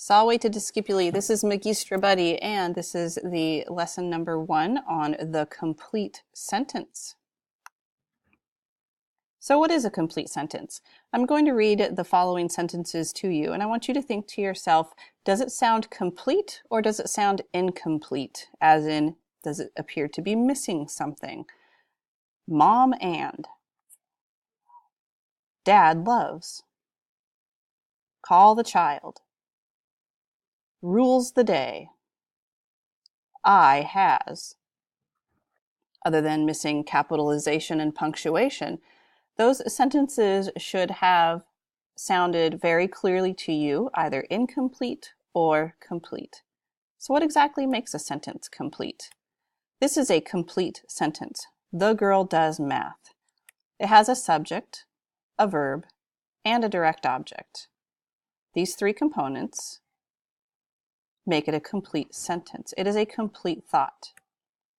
Salve to discipuli. This is Magistra Buddy, and this is the lesson number 1 on the complete sentence. So what is a complete sentence? I'm going to read the following sentences to you, and I want you to think to yourself, does it sound complete or does it sound incomplete? As in, does it appear to be missing something? Mom and. Dad loves. Call the child. Rules the day. I has. Other than missing capitalization and punctuation, those sentences should have sounded very clearly to you, either incomplete or complete. So what exactly makes a sentence complete? This is a complete sentence. The girl does math. It has a subject, a verb, and a direct object. These three components make it a complete sentence. It is a complete thought.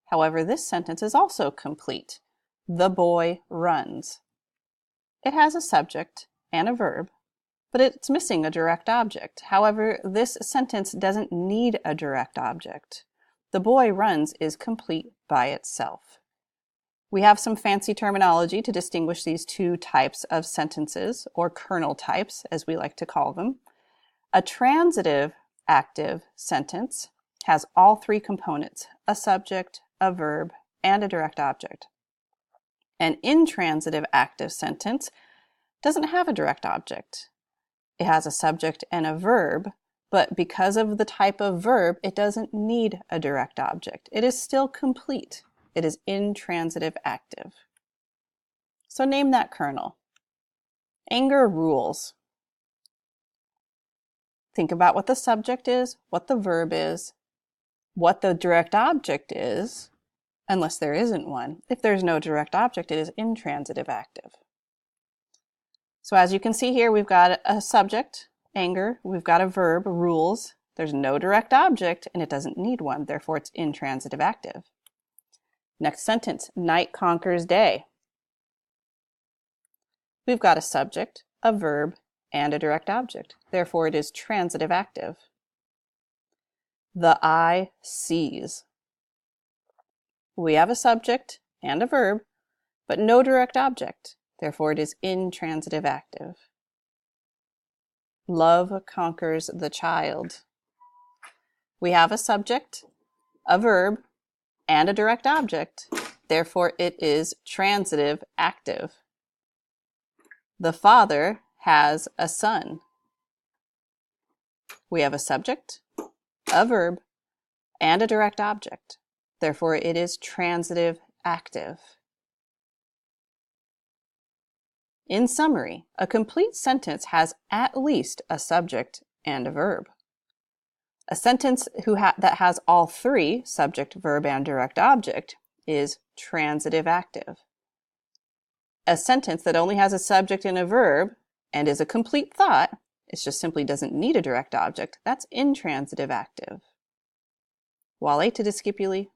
However, this sentence is also complete. The boy runs. It has a subject and a verb, but it's missing a direct object. However, this sentence doesn't need a direct object. The boy runs is complete by itself. We have some fancy terminology to distinguish these two types of sentences, or kernel types, as we like to call them. A transitive active sentence has all three components, a subject, a verb, and a direct object. An intransitive active sentence doesn't have a direct object. It has a subject and a verb, but because of the type of verb, it doesn't need a direct object. It is still complete. It is intransitive active. So name that kernel. Anger rules. Think about what the subject is, what the verb is, what the direct object is, unless there isn't one. If there's no direct object, it is intransitive active. So as you can see here, we've got a subject, anger, we've got a verb, rules. There's no direct object, and it doesn't need one, therefore it's intransitive active. Next sentence, night conquers day. We've got a subject, a verb, and a direct object. Therefore, it is transitive active. The eye sees. We have a subject and a verb, but no direct object. Therefore, it is intransitive active. Love conquers the child. We have a subject, a verb, and a direct object. Therefore, it is transitive active. The father has a son. We have a subject, a verb, and a direct object. Therefore, it is transitive active. In summary, a complete sentence has at least a subject and a verb. A sentence that has all three, subject, verb, and direct object, is transitive active. A sentence that only has a subject and a verb and is a complete thought, it just simply doesn't need a direct object, that's intransitive active. Vale to discipuli.